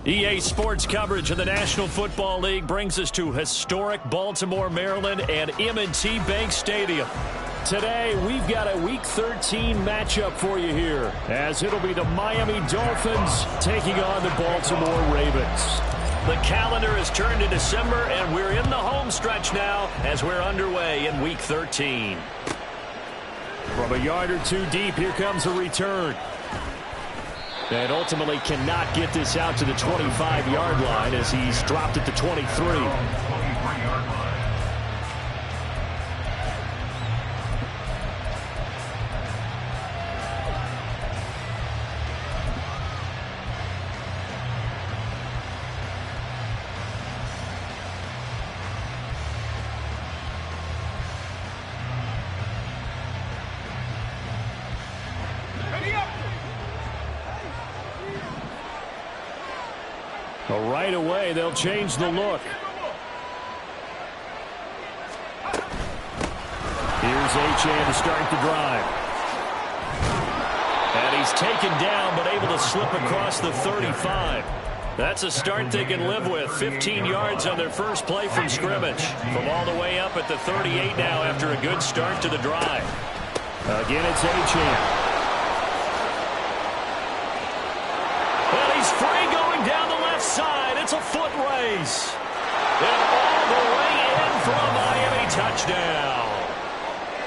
EA Sports coverage of the National Football League brings us to historic Baltimore, Maryland and M&T Bank Stadium. Today, we've got a Week 13 matchup for you here, as it'll be the Miami Dolphins taking on the Baltimore Ravens. The calendar has turned to December, and we're in the home stretch now as we're underway in Week 13. From a yard or two deep, here comes a return. And ultimately cannot get this out to the 25-yard line as he's dropped at the 23. Right away, they'll change the look. Here's Achane to start the drive. And he's taken down, but able to slip across the 35. That's a start they can live with. 15 yards on their first play from scrimmage. From all the way up at the 38 now after a good start to the drive. Again, it's Achane. And he's free going down the left side. It's a foot race. And all the way in for a Miami touchdown.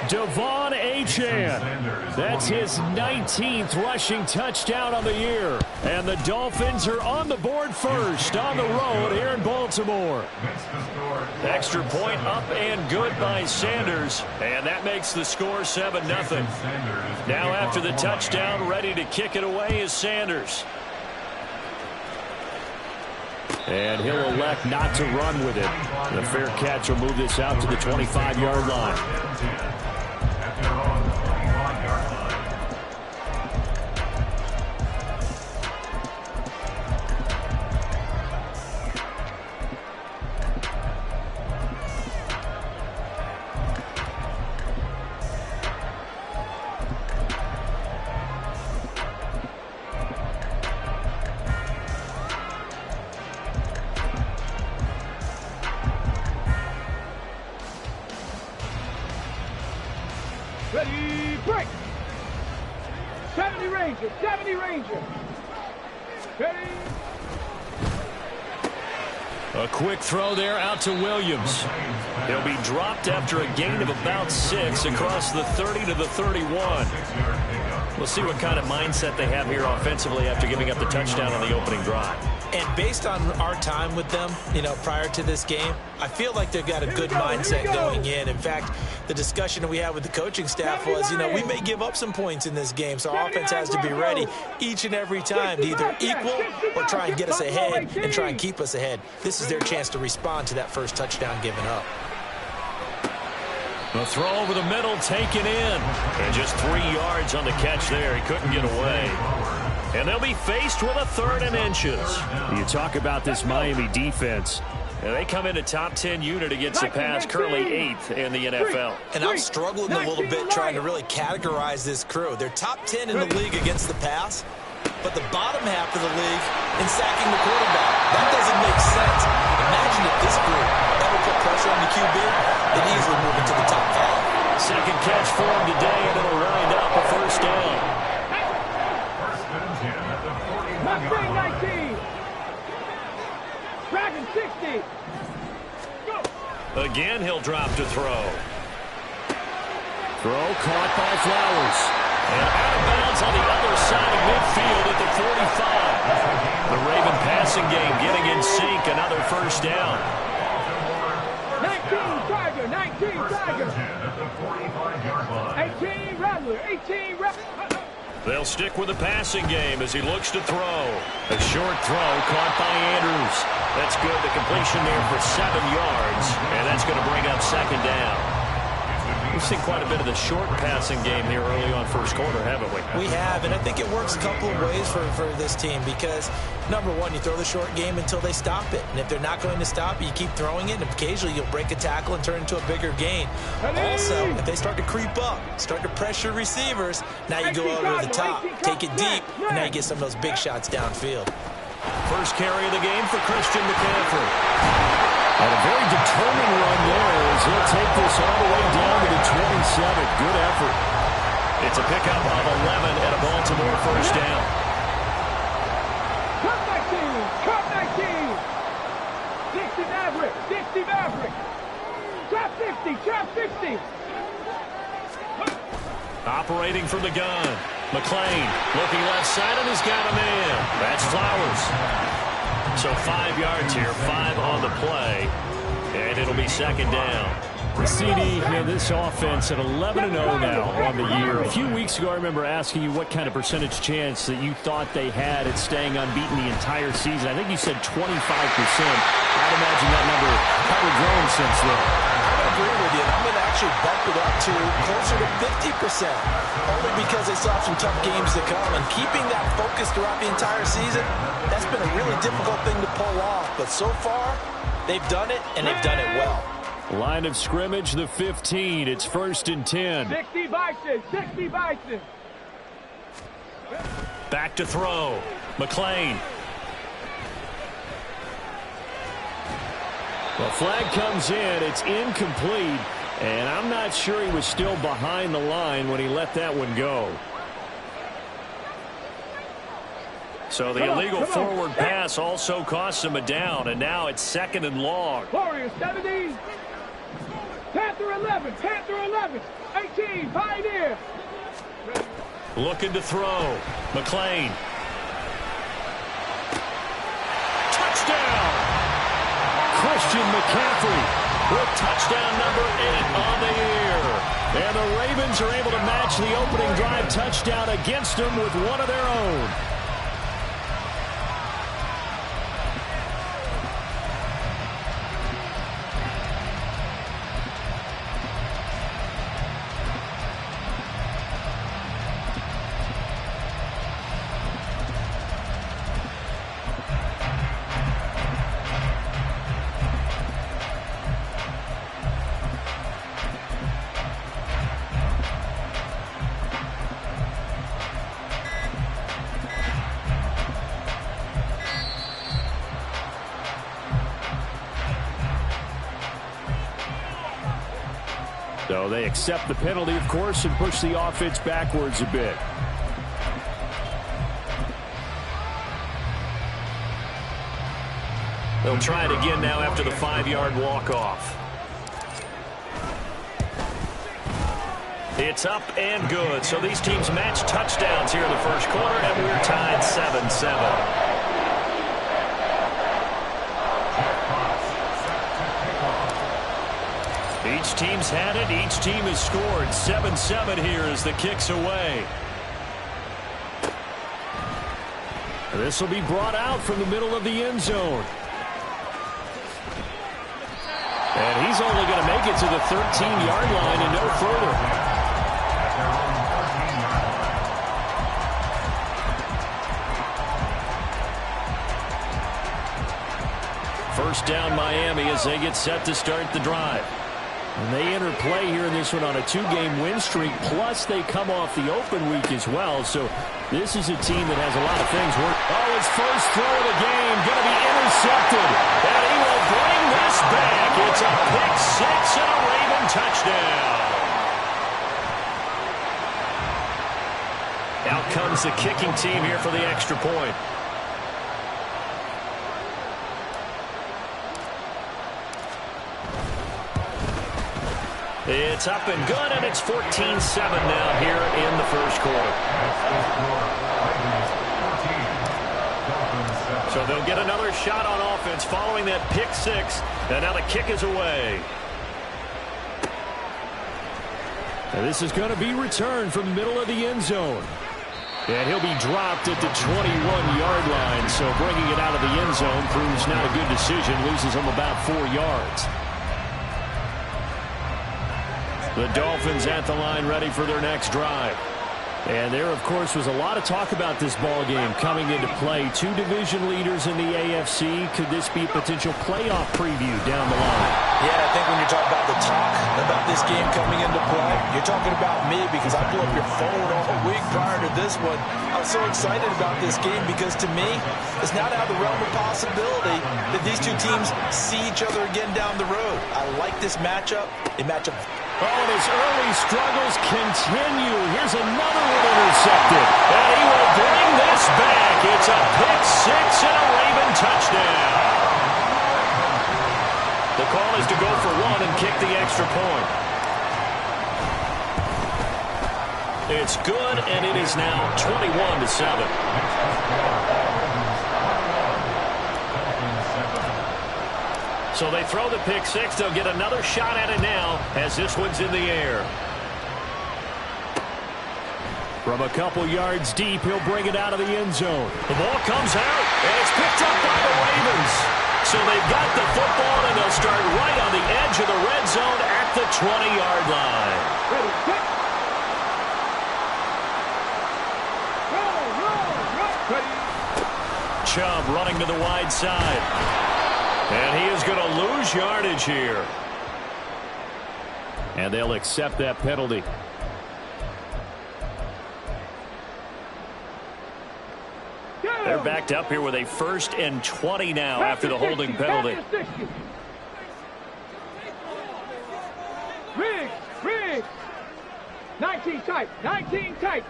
Devon Achane. That's his 19th rushing touchdown on the year. And the Dolphins are on the board first on the road here in Baltimore. Extra point up and good by Sanders. And that makes the score 7-0. Now after the touchdown, ready to kick it away is Sanders. And he'll elect not to run with it. The fair catch will move this out to the 25-yard line. Ready, break! 70 Ranger, 70 Ranger. Ready. A quick throw there out to Williams. He'll be dropped after a gain of about 6 across the 30 to the 31. We'll see what kind of mindset they have here offensively after giving up the touchdown on the opening drive. And based on our time with them, prior to this game, I feel like they've got a good mindset going in. In fact, the discussion that we had with the coaching staff was, we may give up some points in this game, so our offense has to be ready each and every time to either equal or try and get us ahead and try and keep us ahead. This is their chance to respond to that first touchdown given up. The throw over the middle taken in. And just 3 yards on the catch there. He couldn't get away. And they'll be faced with a 3rd and inches. You talk about this Miami defense. And they come in a top 10 unit against the pass, currently 8th in the NFL. And I'm struggling a little bit trying to really categorize this crew. They're top 10 in the league against the pass, but the bottom half of the league in sacking the quarterback. That doesn't make sense. Imagine if this group ever put pressure on the QB, they'd easily move into the top 5. Second catch for him today, and it'll wind up a first down. Mustang 19. Dragon 60. Go. Again, he'll drop to throw. Throw caught by Flowers. And out of bounds on the other side of midfield at the 45. The Raven passing game getting in sync. Another first down. 19 Tiger. 19 Tiger. 18 Rattler. 18 Rattler. They'll stick with the passing game as he looks to throw. A short throw caught by Andrews. That's good. The completion there for 7 yards. And that's going to bring up second down. We've seen quite a bit of the short passing game here early on first quarter, haven't we? We have, and I think it works a couple of ways for this team because, number one, you throw the short game until they stop it. And if they're not going to stop it, you keep throwing it, and occasionally you'll break a tackle and turn into a bigger gain. Also, if they start to creep up, start to pressure receivers, now you go over the top, take it deep, and now you get some of those big shots downfield. First carry of the game for Christian McCaffrey. And a very determined run there as he'll take this all the way down to the 27. Good effort. It's a pickup of 11 and a Baltimore first down. Cut 19. Cut 19. 60 Maverick. 60 Maverick. Trap 50. Trap 50. Operating from the gun. McLean looking left side and has got a man. That's Flowers. So 5 yards here, 5 on the play, and it'll be second down. CD, this offense at 11-0 now on the year. A few weeks ago, I remember asking you what kind of percentage chance that you thought they had at staying unbeaten the entire season. I think you said 25%. I'd imagine that number probably grown since then. I agree with you, and I'm going to actually bump it up to closer to 50%, only because they still have some tough games to come, and keeping that focus throughout the entire season, that's been a really difficult thing to pull off, but so far, they've done it, and they've done it well. Line of scrimmage, the 15. It's 1st and 10. 60 Bison. 60 Bison. Back to throw. McLean. Well, flag comes in. It's incomplete. And I'm not sure he was still behind the line when he let that one go. So the illegal forward pass also costs him a down. And now it's 2nd and long. Warriors 70. Panther 11. Panther 11. 18. Pioneer. Looking to throw. McLean. Touchdown! Christian McCaffrey with touchdown number 8 on the year. And the Ravens are able to match the opening drive touchdown against them with one of their own. So they accept the penalty, of course, and push the offense backwards a bit. They'll try it again now after the 5-yard walk-off. It's up and good. So these teams match touchdowns here in the first quarter, and we're tied 7-7. Each team's had it. Each team has scored. 7-7 here as the kick's away. This will be brought out from the middle of the end zone. And he's only going to make it to the 13-yard line and no further. First down Miami as they get set to start the drive. And they enter play here in this one on a 2-game win streak, plus they come off the open week as well. So this is a team that has a lot of things working. Oh, his first throw of the game going to be intercepted. And he will bring this back. It's a pick six and a Raven touchdown. Out comes the kicking team here for the extra point. It's up and good, and it's 14-7 now here in the first quarter. So they'll get another shot on offense following that pick six, and now the kick is away. And this is going to be returned from the middle of the end zone. And he'll be dropped at the 21-yard line, so bringing it out of the end zone proves not a good decision, loses him about 4 yards. The Dolphins at the line ready for their next drive. And there, of course, was a lot of talk about this ball game coming into play. Two division leaders in the AFC. Could this be a potential playoff preview down the line? Yeah, I think when you're talking about the talk about this game coming into play, you're talking about me because I blew up your phone all week prior to this one. I was so excited about this game because to me, it's not out of the realm of possibility that these two teams see each other again down the road. I like this matchup. A matchup. Oh, and his early struggles continue. Here's another one intercepted. And he will bring this back. It's a pick six and a Raven touchdown. The call is to go for one and kick the extra point. It's good, and it is now 21-7. So they throw the pick six. They'll get another shot at it now as this one's in the air. From a couple yards deep, he'll bring it out of the end zone. The ball comes out, and it's picked up by the Ravens. So they've got the football, and they'll start right on the edge of the red zone at the 20-yard line. Chubb running to the wide side. And he is going to lose yardage here. And they'll accept that penalty. They're backed up here with a 1st and 20 now after the holding penalty. Riggs. 19 tight. 19 tight.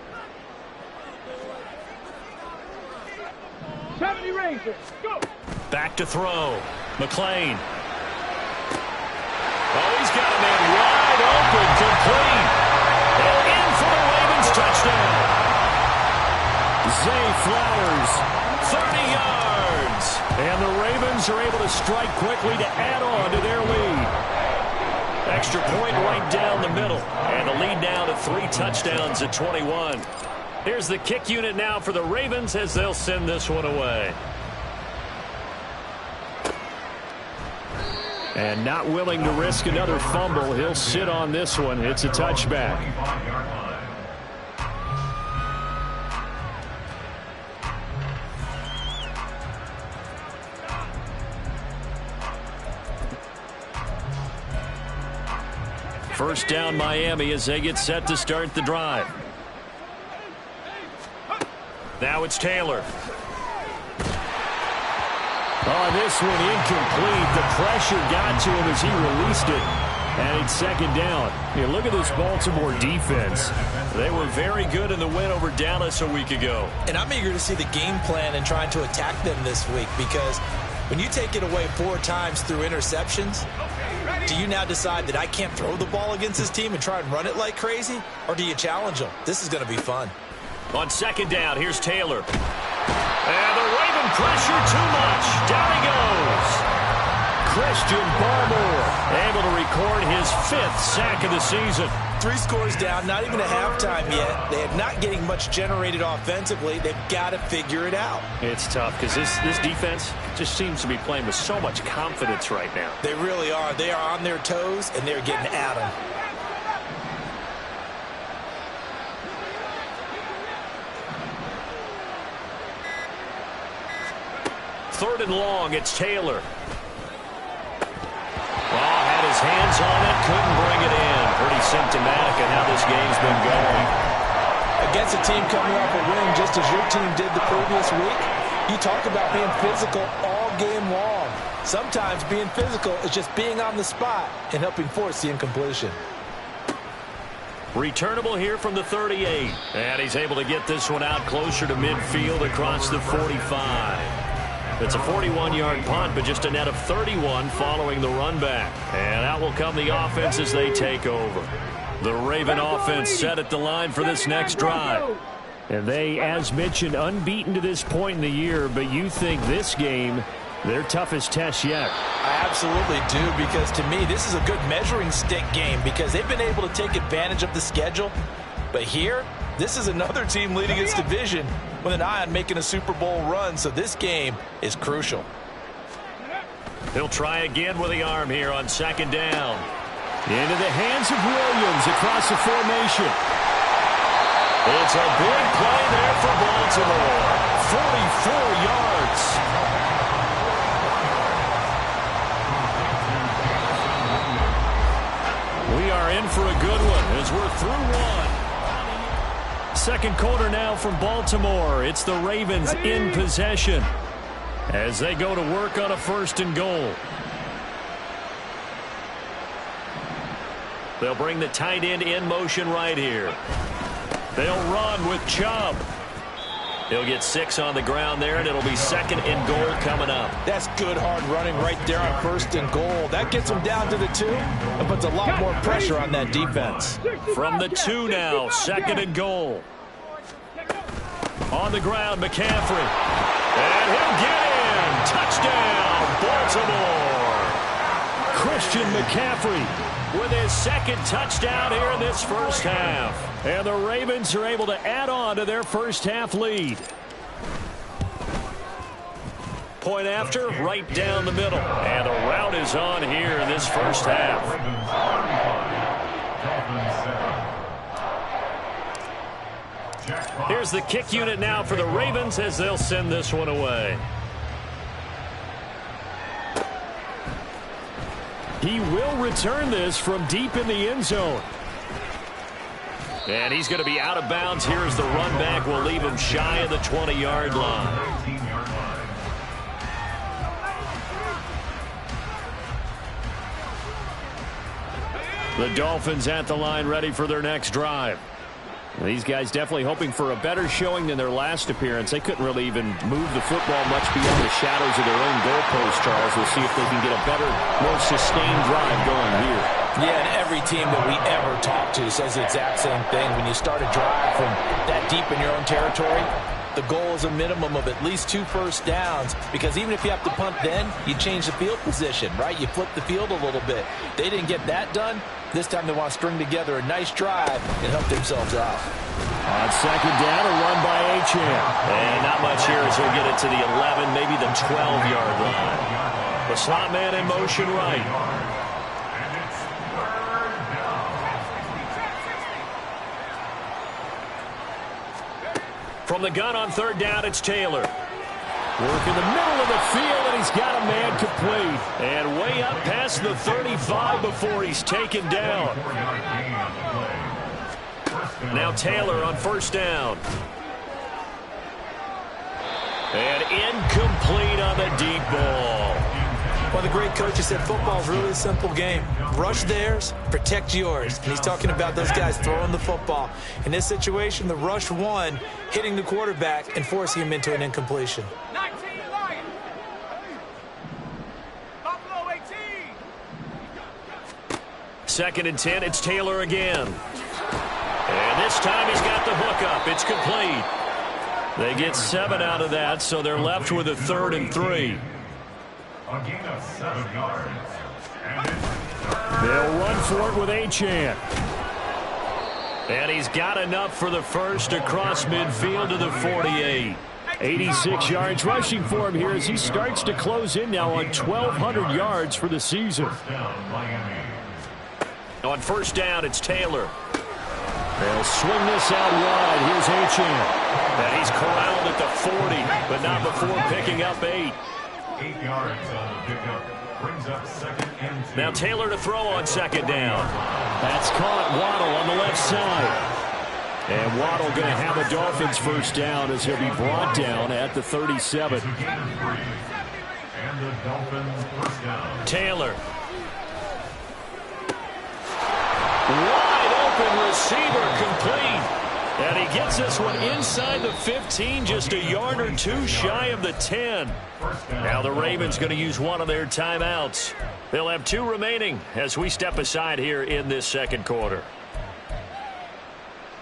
70 Rangers. Go. Back to throw. McLean. Oh, he's got a man wide open, complete. And in for the Ravens touchdown. Zay Flowers, 30 yards. And the Ravens are able to strike quickly to add on to their lead. Extra point right down the middle. And the lead now to 3 touchdowns at 21. Here's the kick unit now for the Ravens as they'll send this one away. And not willing to risk another fumble, he'll sit on this one. It's a touchback. First down Miami as they get set to start the drive. Now it's Taylor. Oh, this one incomplete. The pressure got to him as he released it. And it's 2nd down. Here, look at this Baltimore defense. They were very good in the win over Dallas a week ago. And I'm eager to see the game plan and trying to attack them this week because when you take it away 4 times through interceptions, do you now decide that I can't throw the ball against this team and try and run it like crazy? Or do you challenge them? This is going to be fun. On 2nd down, here's Taylor. And the Raven pressure too much. Down he goes. Christian Barmore able to record his 5th sack of the season. 3 scores down, not even a halftime yet. They are not getting much generated offensively. They've got to figure it out. It's tough because this defense just seems to be playing with so much confidence right now. They really are. They are on their toes, and they're getting at them. Third and long, it's Taylor. Oh, had his hands on it, couldn't bring it in. Pretty symptomatic of how this game's been going. Against a team coming off a win just as your team did the previous week, you talk about being physical all game long. Sometimes being physical is just being on the spot and helping force the incompletion. Returnable here from the 38. And he's able to get this one out closer to midfield across the 45. It's a 41-yard punt, but just a net of 31 following the run back. And out will come the offense as they take over. The Raven offense set at the line for this next drive. And they, as mentioned, unbeaten to this point in the year, but you think this game, their toughest test yet. I absolutely do, because to me, this is a good measuring stick game because they've been able to take advantage of the schedule. But here, this is another team leading its division with an eye on making a Super Bowl run, so this game is crucial. He'll try again with the arm here on 2nd down. Into the hands of Williams across the formation. It's a big play there for Baltimore. 44 yards. We are in for a good one as we're through one. Second quarter now from Baltimore. It's the Ravens in possession as they go to work on a 1st and goal. They'll bring the tight end in motion right here. They'll run with Chubb. He'll get 6 on the ground there, and it'll be 2nd and goal coming up. That's good hard running right there on 1st and goal. That gets them down to the 2 and puts a lot more pressure on that defense. From the 2 now, 2nd and goal. On the ground, McCaffrey. And he'll get in. Touchdown, Baltimore. Christian McCaffrey with his 2nd touchdown here in this first half. And the Ravens are able to add on to their first half lead. Point after, right down the middle. And the route is on here in this first half. Here's the kick unit now for the Ravens as they'll send this one away. He will return this from deep in the end zone. And he's going to be out of bounds here as the run back will leave him shy of the 20-yard line. The Dolphins at the line ready for their next drive. These guys definitely hoping for a better showing than their last appearance. They couldn't really even move the football much beyond the shadows of their own goalpost, Charles. We'll see if they can get a better, more sustained drive going here. Yeah, and every team that we ever talk to says the exact same thing. When you start a drive from that deep in your own territory, the goal is a minimum of at least 2 first downs, because even if you have to punt then, you change the field position, right? You flip the field a little bit. They didn't get that done. This time they want to string together a nice drive and help themselves out. On 2nd down, a run by Achane. And not much here as he'll get it to the 11, maybe the 12-yard line. The slot man in motion right. From the gun on 3rd down, it's Taylor. Work in the middle of the field, and he's got a man complete. And way up past the 35 before he's taken down. Now Taylor on 1st down. And incomplete on the deep ball. Well, the great coach said football is really a simple game. Rush theirs, protect yours. And he's talking about those guys throwing the football. In this situation, the rush won, hitting the quarterback and forcing him into an incompletion. 19 Lions. Buffalo 18. 2nd and 10, it's Taylor again. And this time he's got the hook up. It's complete. They get 7 out of that, so they're left with a 3rd and 3. A gain of 7 yards. They'll run for it with Achane. And he's got enough for the first across midfield to the 48. 86 yards rushing for him here as he starts to close in now on 1,200 yards for the season. On 1st down, it's Taylor. They'll swing this out wide. Here's Achane. And he's corralled at the 40, but not before picking up 8. 8 yards on the pickup. Brings up 2nd and 2. Now Taylor to throw on 2nd down. That's caught. Waddle on the left side. And Waddle going to have a Dolphins 1st down as he'll be brought down at the 37. And the Dolphins 1st down. Taylor. Wide open receiver complete. And he gets this one inside the 15, just a yard or 2 shy of the 10. Now the Ravens going to use one of their timeouts. They'll have 2 remaining as we step aside here in this 2nd quarter.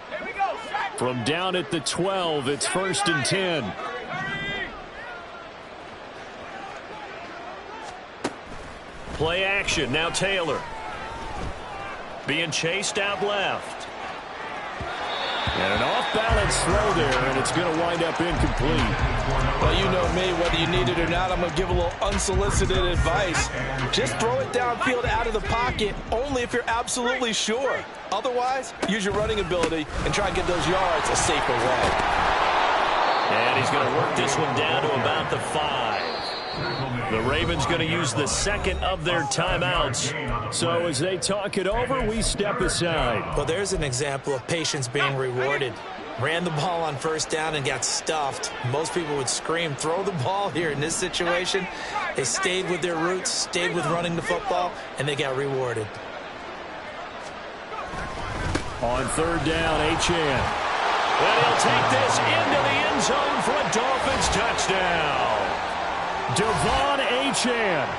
Here we go. From down at the 12, it's 1st and 10. Play action. Now Taylor. Being chased out left. And an off off-balance throw there, and it's going to wind up incomplete. Well, you know me, whether you need it or not, I'm going to give a little unsolicited advice. Just throw it downfield out of the pocket, only if you're absolutely sure. Otherwise, use your running ability and try and get those yards a safer way. And he's going to work this one down to about the 5. The Ravens going to use the second of their timeouts. So as they talk it over, we step aside. Well, there's an example of patience being rewarded. Ran the ball on first down and got stuffed. Most people would scream, throw the ball here. In this situation, they stayed with their roots, stayed with running the football, and they got rewarded. On third down, Achane. And he'll take this into the end zone for a Dolphins touchdown. Devon Achane,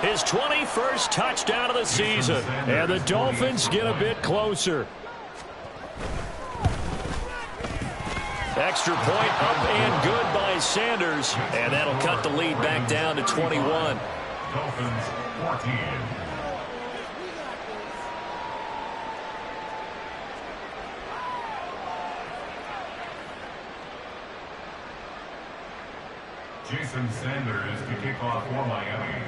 his 21st touchdown of the season. And the Dolphins get a bit closer. Extra point up and good by Sanders. And that'll cut the lead back down to 21. Dolphins 14. Jason Sanders to kick off for Miami.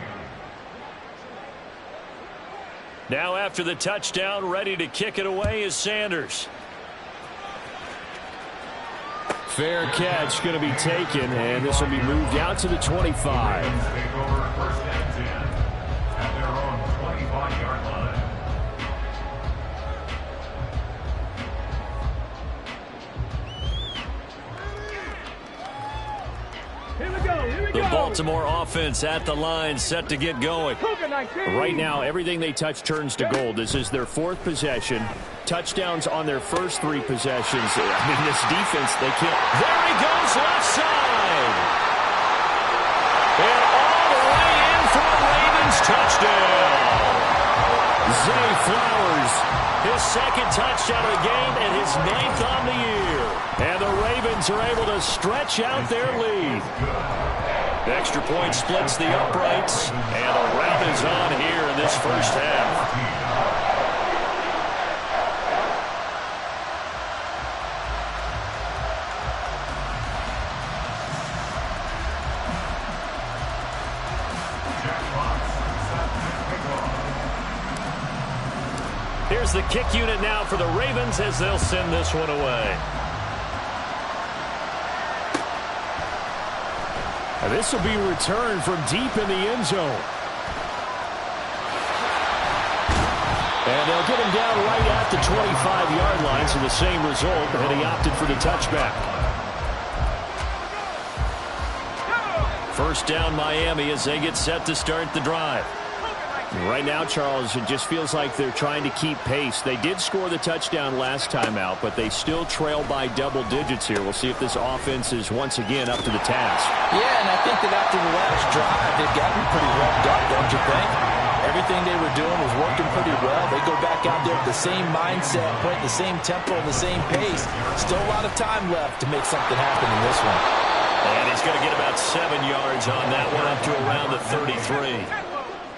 Now after the touchdown, ready to kick it away is Sanders. Fair catch going to be taken, and this will be moved out to the 25. Take over first and 10 at their own 25-yard line. The Baltimore offense at the line, set to get going. Right now, everything they touch turns to gold. This is their 4th possession. Touchdowns on their first 3 possessions. I mean, this defense, they can't. There he goes, left side. And all the way in for a Ravens touchdown. Zay Flowers, his 2nd touchdown of the game and his 9th on the year. And the Ravens are able to stretch out their lead. Extra point splits the uprights, and the wrap is on here in this first half. Here's the kick unit now for the Ravens as they'll send this one away. And this will be returned from deep in the end zone. And they'll get him down right at the 25-yard line, so the same result, and he opted for the touchback. First down Miami as they get set to start the drive. Right now, Charles, it just feels like they're trying to keep pace. They did score the touchdown last time out, but they still trail by double digits here. We'll see if this offense is once again up to the task. Yeah, and I think that after the last drive, they've got to be pretty revved up, don't you think? Everything they were doing was working pretty well. They go back out there with the same mindset, playing the same tempo, the same pace. Still a lot of time left to make something happen in this one. And he's going to get about 7 yards on that one, up to around the 33.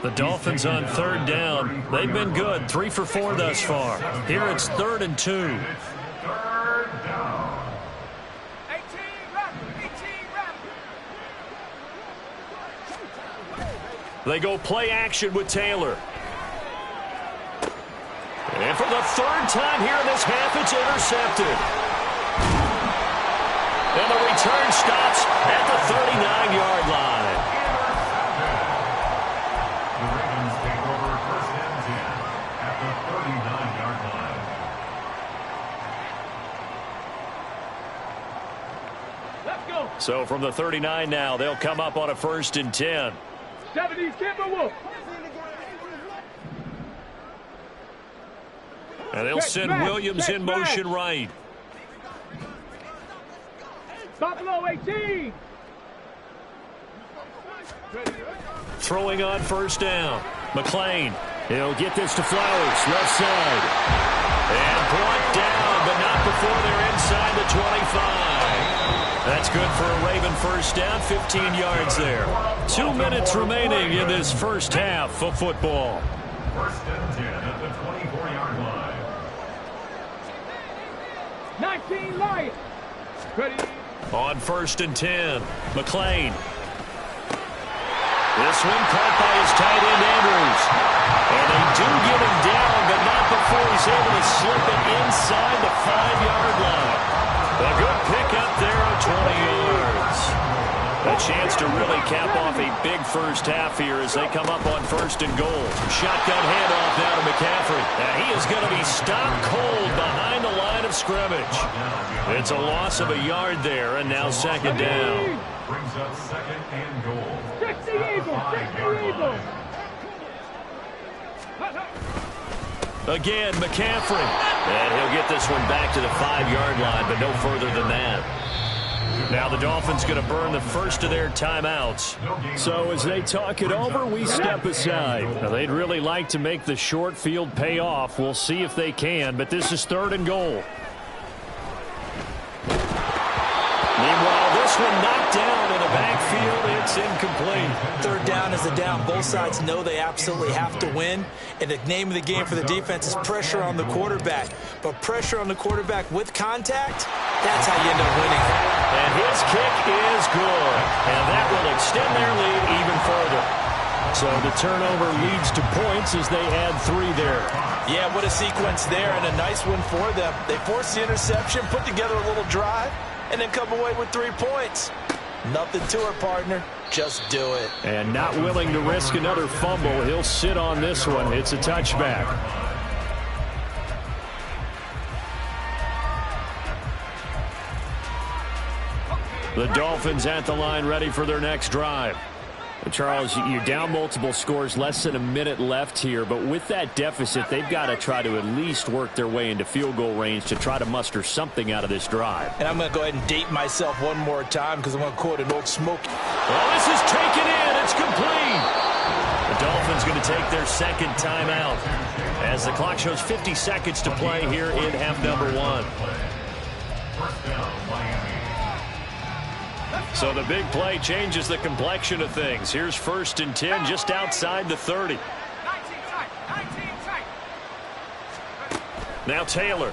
The Dolphins on third down. They've been good, 3 for 4 thus far. Here it's 3rd and 2. Third down. 18 rep. They go play action with Taylor. And for the 3rd time here in this half, it's intercepted. And the return stops at the 39-yard line. The Ravens take over first and 10 at the 39-yard line. Let's go. So from the 39 now, they'll come up on a 1st and 10. 70s Timberwolves. And they'll send Williams in motion right. Buffalo 18. Throwing on first down. McLean. He'll get this to Flowers, left side. And brought down, but not before they're inside the 25. That's good for a Raven first down, 15 yards there. 2 minutes remaining in this first half of football. First and 10 at the 24-yard line. 19 Lions. Ready. On 1st and 10, McLean. This one caught by his tight end, Andrews. And they do get him down, but not before he's able to slip it inside the 5-yard line. A good pickup there of 20 yards. A chance to really cap off a big first half here as they come up on 1st and goal. Shotgun handoff now to McCaffrey. And he is going to be stopped cold behind the line of scrimmage. It's a loss of a yard there, and now 2nd down. Brings up 2nd and goal. 60 Eagles, 60 Eagles. Again, McCaffrey. And he'll get this one back to the 5-yard line, but no further than that. Now the Dolphins going to burn the first of their timeouts. So as they talk it over, we step aside. Now, they'd really like to make the short field pay off. We'll see if they can, but this is 3rd and goal. Meanwhile, this one knocked down in the backfield. It's incomplete. 3rd down is a down. Both sides know they absolutely have to win. And the name of the game for the defense is pressure on the quarterback. But pressure on the quarterback with contact, that's how you end up winning. And his kick is good. And that will extend their lead even further. So the turnover leads to points as they add 3 there. Yeah, what a sequence there, and a nice one for them. They force the interception, put together a little drive, and then come away with 3 points. Nothing to it, partner. Just do it. And not willing to risk another fumble. He'll sit on this one. It's a touchback. The Dolphins at the line ready for their next drive. Charles, you're down multiple scores, less than a minute left here, but with that deficit, they've got to try to at least work their way into field goal range to try to muster something out of this drive. And I'm going to go ahead and date myself one more time because I'm going to quote an old Smokey. Well, this is taken in. It's complete. The Dolphins going to take their 2nd timeout as the clock shows 50 seconds to play here in half number 1. First down, Miami. So the big play changes the complexion of things. Here's 1st and 10 just outside the 30. 19 tight. Now Taylor.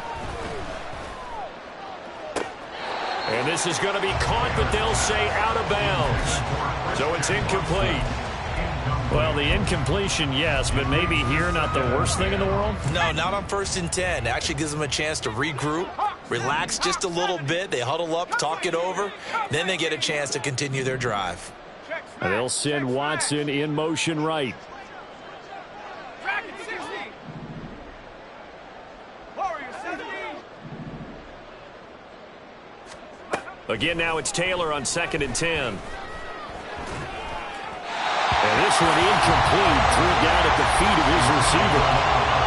And this is going to be caught, but they'll say out of bounds. So it's incomplete. Well, the incompletion, yes, but maybe here not the worst thing in the world? No, not on 1st and 10. It actually gives them a chance to regroup, relax just a little bit. They huddle up, talk it over. Then they get a chance to continue their drive. And they'll send Watson in motion right. Dragon 60. Warrior 70. Again, now it's Taylor on 2nd and 10. And this one incomplete, threw it down at the feet of his receiver.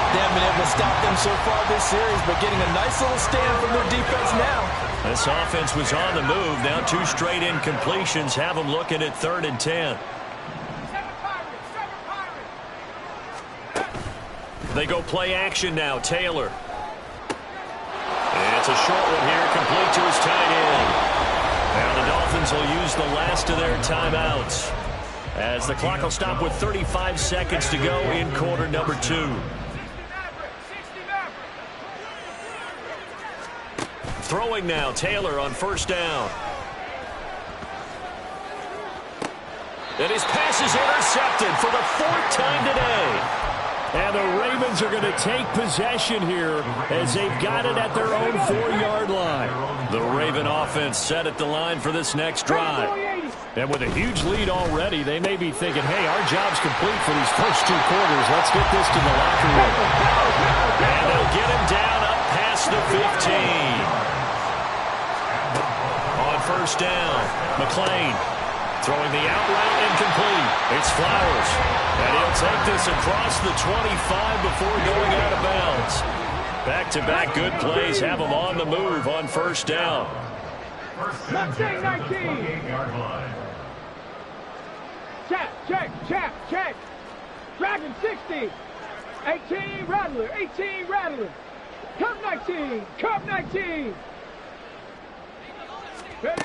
They haven't been able to stop them so far this series, but getting a nice little stand from their defense now. This offense was on the move. Now 2 straight incompletions have them looking at 3rd and 10. They go play action now. Taylor. And it's a short one here, complete to his tight end. Now the Dolphins will use the last of their timeouts as the clock will stop with 35 seconds to go in quarter number 2. Throwing now, Taylor on 1st down. And his pass is intercepted for the 4th time today. And the Ravens are going to take possession here as they've got it at their own 4-yard line. The Raven offense set at the line for this next drive. And with a huge lead already, they may be thinking, hey, our job's complete for these first 2 quarters. Let's get this to the locker room. And they'll get him down up past the 15. On 1st down, McLean throwing the out route incomplete. It's Flowers. And he'll take this across the 25 before going out of bounds. Back-to-back good plays have them on the move on 1st down. First down, 19-yard line. Check. Dragon 60. 18 Rattler. Cup 19. Ready?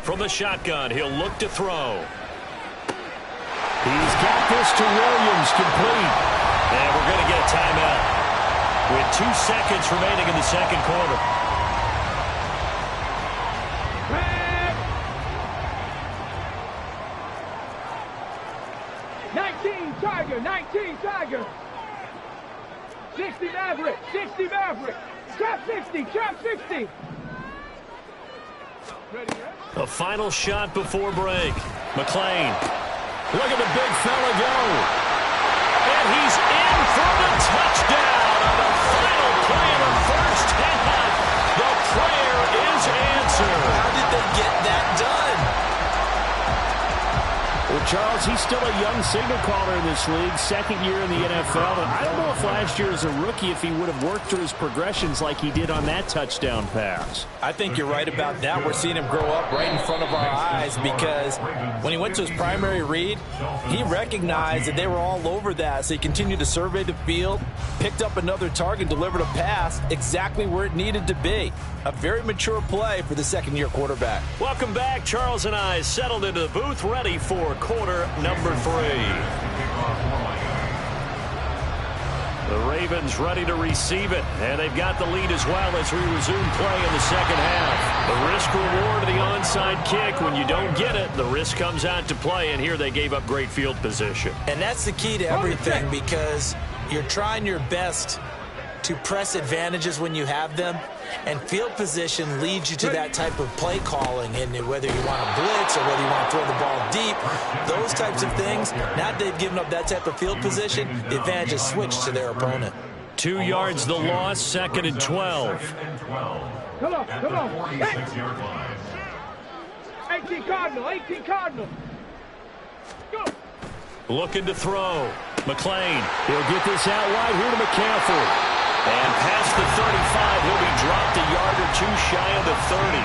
From the shotgun, he'll look to throw. He's got this to Williams, complete. And we're going to get a timeout with 2 seconds remaining in the 2nd quarter. 19 Tiger, 19 Tiger. 60 Maverick, 60 Maverick. Trap 60, trap 60. Ready, A final shot before break. McLean. Look at the big fella go. And he's in for the touchdown on the final play of the first half. The prayer is answered. How did they get that done? Well, Charles, he's still a young signal caller in this league, second year in the NFL. And I don't know if last year as a rookie if he would have worked through his progressions like he did on that touchdown pass. I think you're right about that. We're seeing him grow up right in front of our eyes because when he went to his primary read, he recognized that they were all over that. So he continued to survey the field, picked up another target, delivered a pass exactly where it needed to be. A very mature play for the second-year quarterback. Welcome back. Charles and I settled into the booth, ready for quarter number 3. The Ravens ready to receive it, and they've got the lead as well as we resume play in the second half. The risk-reward of the onside kick. When you don't get it, the risk comes out to play, and here they gave up great field position. And that's the key to everything because you're trying your best to press advantages when you have them, and field position leads you to that type of play calling, and whether you want to blitz or whether you want to throw the ball deep, those types of things. Now that they've given up that type of field position, the advantage is switched to their opponent. 2 yards the loss, 2nd and 12. Come on, come on. Hey. 18 Cardinal, 18 Cardinal. Go. Looking to throw. McLean. He'll get this out wide here to McCaffrey. And past the 35, he'll be dropped a yard or two shy of the 30.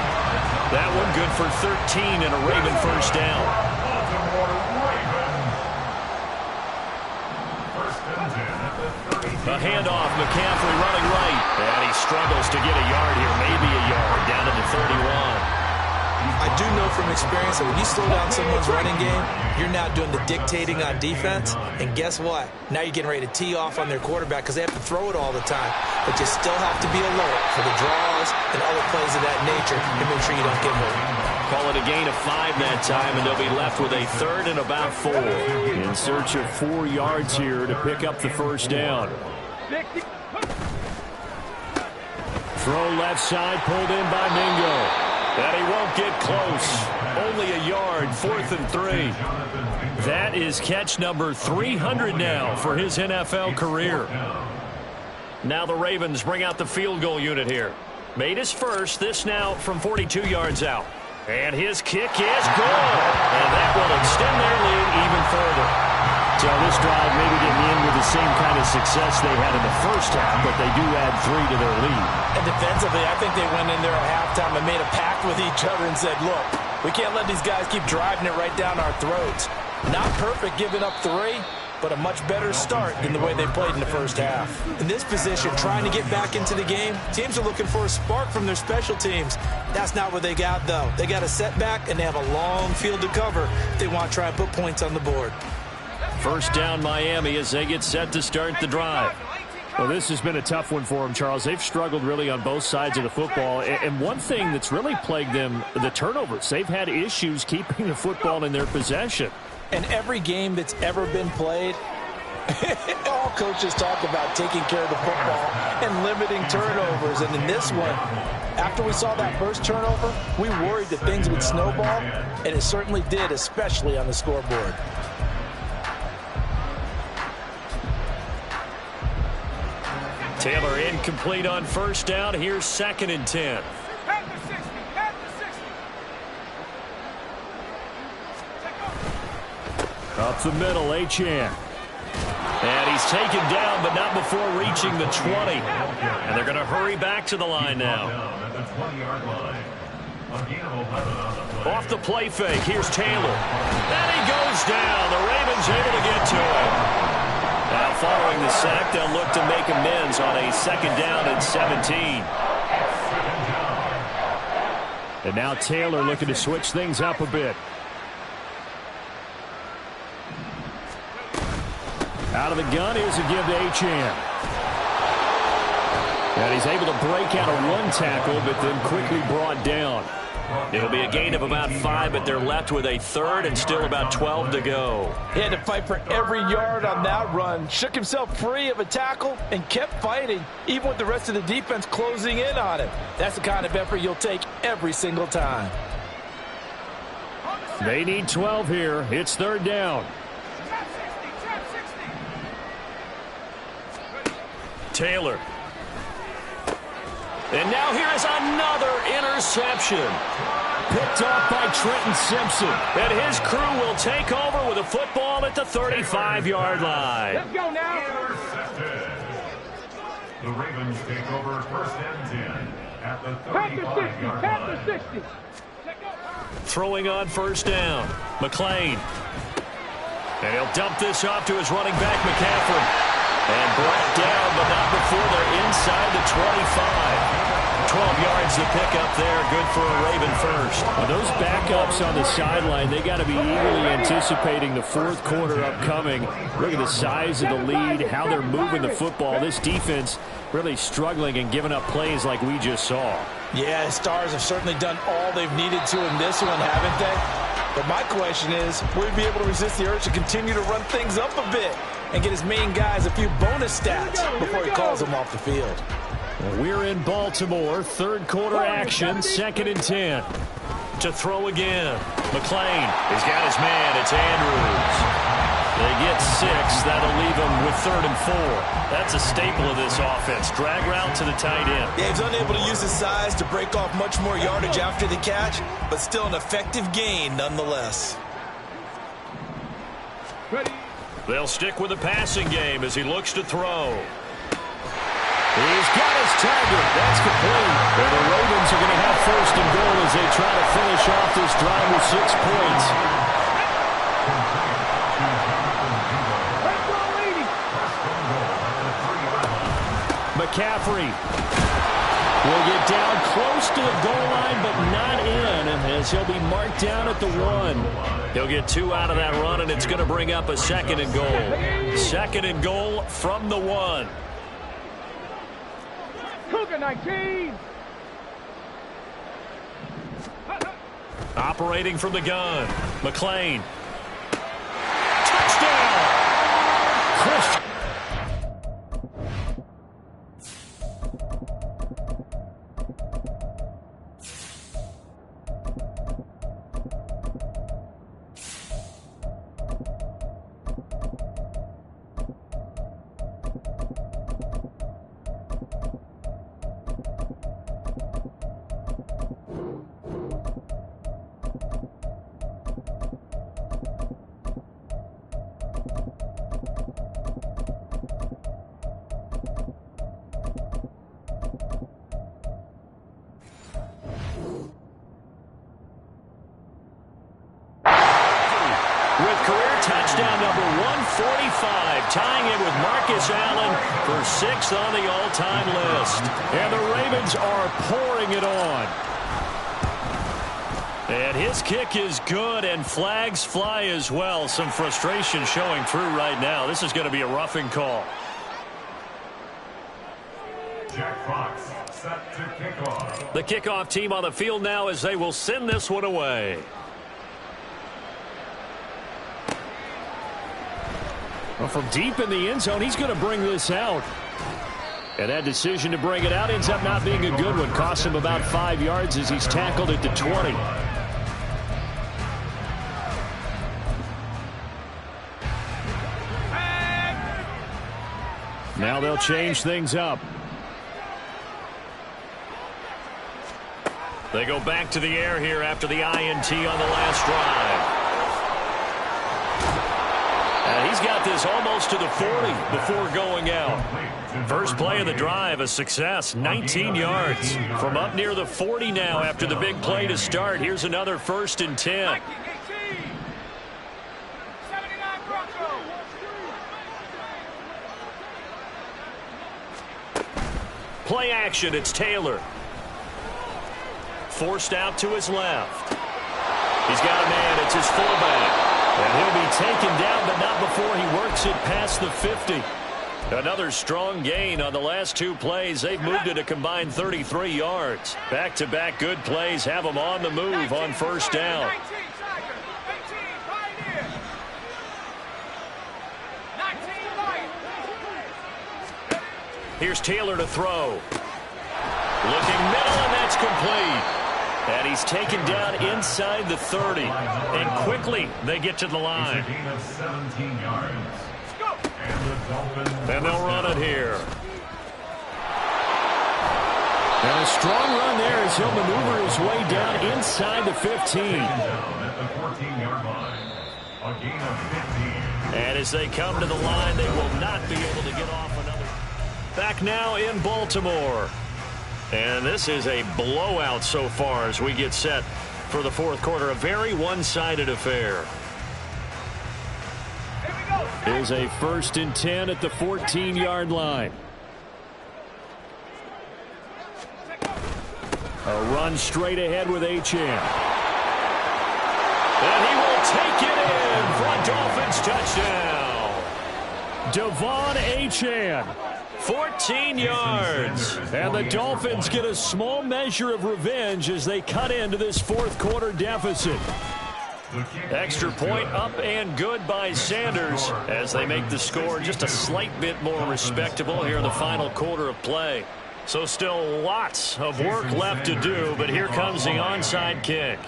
That one good for 13 and a Raven first down. A handoff, McCaffrey running right. And he struggles to get a yard here, maybe a yard, down to the 31. I do know from experience that when you slow down someone's running game, you're now doing the dictating on defense. And guess what? Now you're getting ready to tee off on their quarterback because they have to throw it all the time. But you still have to be alert for the draws and other plays of that nature and make sure you don't get hurt. Call it a gain of 5 that time, and they'll be left with a 3rd and about 4. In search of 4 yards here to pick up the first down. Throw left side, pulled in by Mingo. And he won't get close. Only a yard, 4th and 3. That is catch number 300 now for his NFL career. Now the Ravens bring out the field goal unit here. Made his first, this now from 42 yards out. And his kick is good. And that will extend their lead even further. So this drive maybe didn't end with the same kind of success they had in the first half, but they do add 3 to their lead. And defensively, I think they went in there at halftime and made a pact with each other and said, look, we can't let these guys keep driving it right down our throats. Not perfect giving up 3, but a much better start than the way they played in the first half. In this position, trying to get back into the game, teams are looking for a spark from their special teams. That's not what they got, though. They got a setback, and they have a long field to cover if they want to try and put points on the board. First down Miami as they get set to start the drive. Well, this has been a tough one for them, Charles. They've struggled really on both sides of the football. And one thing that's really plagued them, the turnovers. They've had issues keeping the football in their possession. And every game that's ever been played, all coaches talk about taking care of the football and limiting turnovers. And in this one, after we saw that first turnover, we worried that things would snowball, and it certainly did, especially on the scoreboard. Taylor incomplete on first down. Here's 2nd and 10. Up the middle, Achane. And he's taken down, but not before reaching the 20. And they're going to hurry back to the line now. Off the play fake, here's Taylor. And he goes down. The Ravens able to get to him. Now following the sack, they'll look to make amends on a 2nd down and 17. And now Taylor looking to switch things up a bit. Out of the gun, here's a give to Achane. And he's able to break out a run tackle, but then quickly brought down. It'll be a gain of about 5, but they're left with a third and still about 12 to go. He had to fight for every yard on that run. Shook himself free of a tackle and kept fighting, even with the rest of the defense closing in on him. That's the kind of effort you'll take every single time. They need 12 here. It's third down. Taylor. And now here is another interception. Picked off by Trenton Simpson. And his crew will take over with a football at the 35-yard line. Let's go now. Intercepted. The Ravens take over first and 10 at the 35-yard line. 60. Throwing on first down. McLean. And he'll dump this off to his running back, McCaffrey. And brought down, but not before they're inside the 25. 12 yards to pick up there. Good for a Raven first. Well, those backups on the sideline, they got to be eagerly anticipating the fourth quarter upcoming. Look at the size of the lead, how they're moving the football. This defense really struggling and giving up plays like we just saw. Yeah, Stars have certainly done all they've needed to in this one, haven't they? But my question is, will he be able to resist the urge to continue to run things up a bit and get his main guys a few bonus stats before he calls them off the field? Well, we're in Baltimore. Third quarter action, 2nd and 10. To throw again. McLean. He's got his man. It's Andrews. They get 6. That'll leave them with 3rd and 4. That's a staple of this offense. Drag route to the tight end. Yeah, he's unable to use his size to break off much more yardage after the catch, but still an effective gain nonetheless. Ready. They'll stick with the passing game as he looks to throw. He's got his target. That's complete. And the Ravens are going to have 1st and goal as they try to finish off this drive with 6 points. McCaffrey will get down close to the goal line, but not in, as he'll be marked down at the 1. He'll get 2 out of that run, and it's going to bring up a 2nd and goal. 2nd and goal from the 1. Cougar 19. Operating from the gun. McLean. Touchdown! Christian. Touchdown number 145, tying it with Marcus Allen for 6th on the all-time list. And the Ravens are pouring it on. And his kick is good, and flags fly as well. Some frustration showing through right now. This is going to be a roughing call. Jack Fox set to kickoff. The kickoff team on the field now as they will send this one away. Well, from deep in the end zone, he's going to bring this out. And that decision to bring it out ends up not being a good one. Costs him about 5 yards as he's tackled at the 20. Now they'll change things up. They go back to the air here after the INT on the last drive. And he's got this almost to the 40 before going out. First play of the drive, a success, 19 yards. From up near the 40 now after the big play to start. Here's another 1st and 10. Play action, it's Taylor. Forced out to his left. He's got a man, it's his fullback. And he'll be taken down, but not before he works it past the 50. Another strong gain on the last 2 plays. They've moved it a combined 33 yards. Back-to-back good plays have them on the move on first down. Here's Taylor to throw. Looking middle, and that's complete. And he's taken down inside the 30. And quickly, they get to the line. It's a gain of 17 yards. And they'll run it here. And a strong run there as he'll maneuver his way down inside the 15. Down at the 14-yard line. A gain of 15. And as they come to the line, they will not be able to get off another. Back now in Baltimore. And this is a blowout so far as we get set for the fourth quarter. A very one-sided affair. Here's a 1st and 10 at the 14-yard line. A run straight ahead with Achane. And he will take it in for a Dolphins touchdown. Devon Achane. 14 yards. And the Dolphins get a small measure of revenge as they cut into this fourth quarter deficit. Extra point up and good by Sanders as they make the score just a slight bit more respectable here in the final quarter of play. So still lots of work left to do, but here comes the onside kick.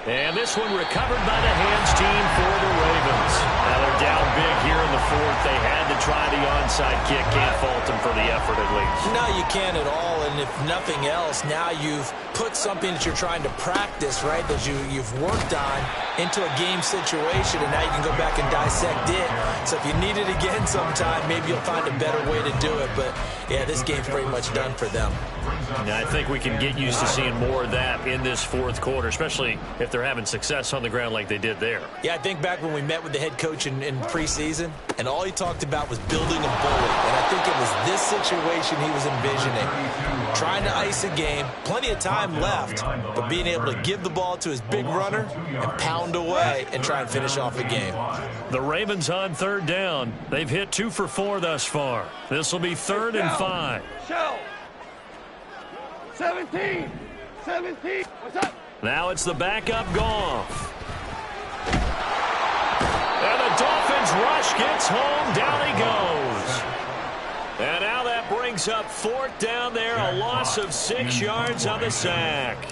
And this one recovered by the hands team for the Ravens. Now they're down big here in the fourth. They had to try the onside kick. Can't fault them for the effort at least. No, you can't at all. And if nothing else, now you've put something that you're trying to practice, right, that you've worked on into a game situation, and now you can go back and dissect it. So if you need it again sometime, maybe you'll find a better way to do it. But, yeah, this game's pretty much done for them. Now, I think we can get used to seeing more of that in this fourth quarter, especially if they're having success on the ground like they did there. Yeah, I think back when we met with the head coach in preseason, and all he talked about was building a bully. And I think it was this situation he was envisioning. Trying to ice a game, plenty of time left, but being able to give the ball to his big runner and pound away and try and finish off a game. The Ravens on third down. They've hit 2 for 4 thus far. This will be 3rd and 5. Shell. 17. What's up? Now it's the backup Goff. And the Dolphins rush gets home. Down he goes. And now that brings up 4th down there. A loss of 6 yards on the sack.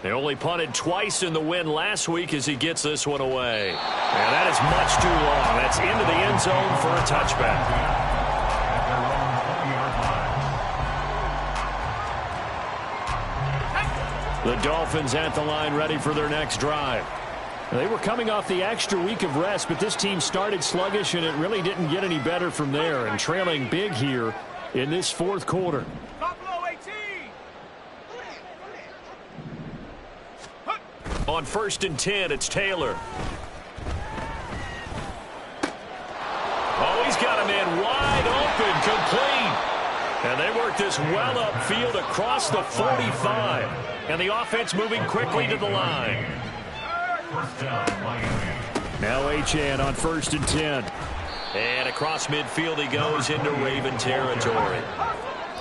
They only punted twice in the win last week as he gets this one away. And that is much too long. That's into the end zone for a touchback. The Dolphins at the line ready for their next drive. They were coming off the extra week of rest, but this team started sluggish, and it really didn't get any better from there, and trailing big here in this fourth quarter. On 1st and 10, it's Taylor. Oh, he's got a man wide open, complete. And they work this well upfield across the 45. And the offense moving quickly to the line. Now Achane on 1st and 10. And across midfield he goes into Raven territory.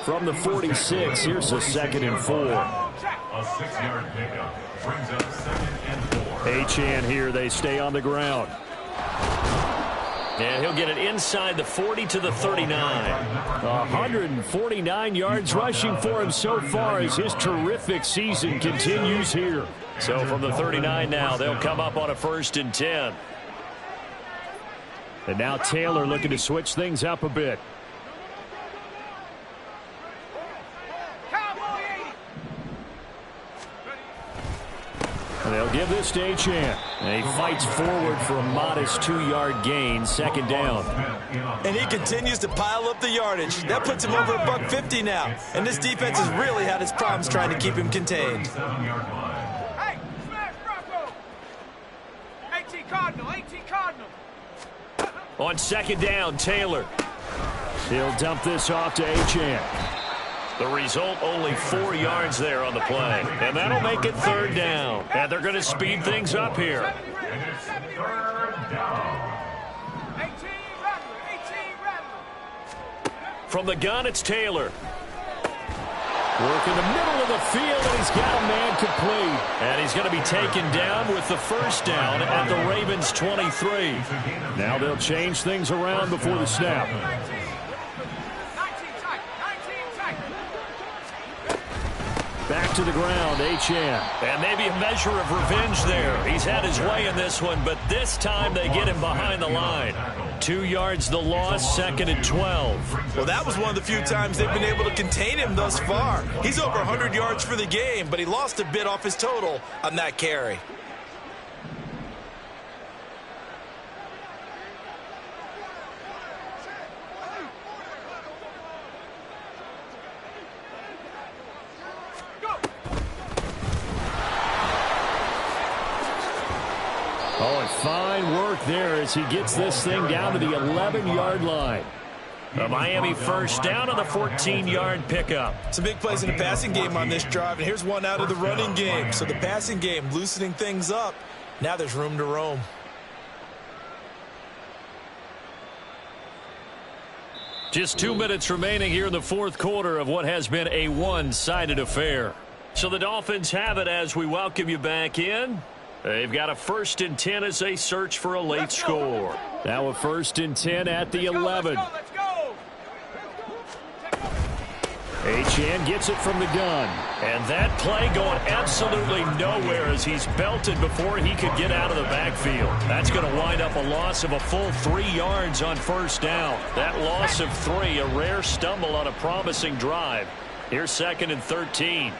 From the 46, here's a 2nd and 4. A 6-yard pickup brings up 2nd and 4. Achane here, they stay on the ground. And he'll get it inside the 40 to the 39. 149 yards rushing for him so far as his terrific season continues here. So from the 39 now, they'll come up on a 1st and 10. And now Taylor looking to switch things up a bit. And they'll give this to Achane. And he fights forward for a modest 2-yard gain, 2nd down. And he continues to pile up the yardage. That puts him over $150 now. And this defense has really had its problems trying to keep him contained. Hey, smash Bronco. 18 Cardinal. On 2nd down, Taylor. He'll dump this off to Achane. The result, only 4 yards there on the play. And that'll make it 3rd down. And they're going to speed things up here. And it's 3rd From the gun, it's Taylor. Work in the middle of the field, and he's got a man complete. And he's going to be taken down with the first down at the Ravens' 23. Now they'll change things around before the snap. Back to the ground, Achane. And maybe a measure of revenge there. He's had his way in this one, but this time they get him behind the line. 2 yards the loss, 2nd and 12. Well, that was one of the few times they've been able to contain him thus far. He's over 100 yards for the game, but he lost a bit off his total on that carry. Oh, and fine work there as he gets this thing down to the 11-yard line. A Miami first down on the 14-yard pickup. Some big plays in the passing game on this drive, and here's one out of the running game. So the passing game loosening things up. Now there's room to roam. Just 2 minutes remaining here in the fourth quarter of what has been a one-sided affair. So the Dolphins have it as we welcome you back in. They've got a 1st and 10 as they search for a late score. Now a 1st and 10 at the 11. Let's go. Achane gets it from the gun. And that play going absolutely nowhere as he's belted before he could get out of the backfield. That's going to wind up a loss of a full 3 yards on first down. That loss of 3, a rare stumble on a promising drive. Here's 2nd and 13.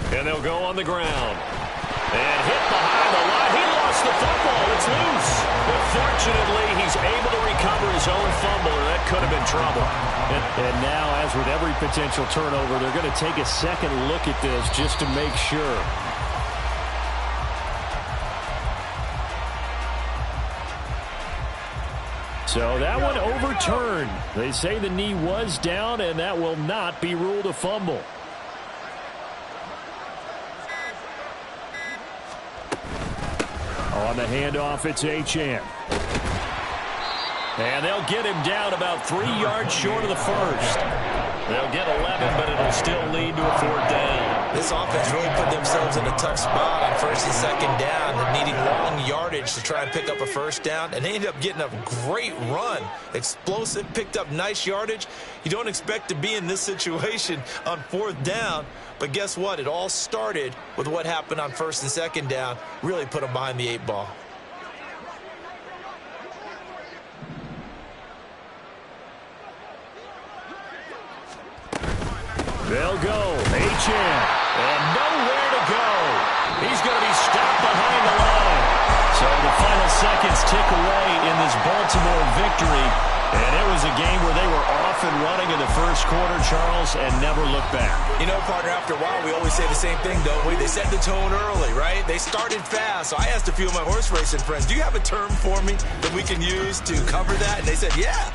And they'll go on the ground. And hit behind the line. He lost the football. It's loose. But fortunately, he's able to recover his own fumble, or that could have been trouble. And now, as with every potential turnover, they're going to take a second look at this just to make sure. So that one overturned. They say the knee was down, and that will not be ruled a fumble. On the handoff, it's Achane. And they'll get him down about 3 yards short of the first. They'll get 11, but it'll still lead to a 4th down. This offense really put themselves in a tough spot on 1st and 2nd down. They're needing long yardage to try and pick up a first down, and they ended up getting a great run. Explosive, picked up nice yardage. You don't expect to be in this situation on 4th down, but guess what? It all started with what happened on 1st and 2nd down. Really put them behind the 8 ball. They'll go. Achane. And nowhere to go. He's going to be stopped behind the line. So the final seconds tick away in this Baltimore victory. And it was a game where they were off and running in the first quarter, Charles, and never looked back. You know, partner, after a while, we always say the same thing, don't we? They set the tone early, right? They started fast. So I asked a few of my horse racing friends, do you have a term for me that we can use to cover that? And they said, yeah.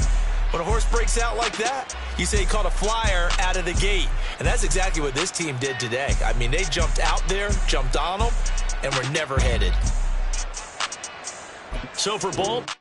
When a horse breaks out like that, you say he caught a flyer out of the gate. And that's exactly what this team did today. I mean, they jumped out there, jumped on them, and were never headed. So for Bolt.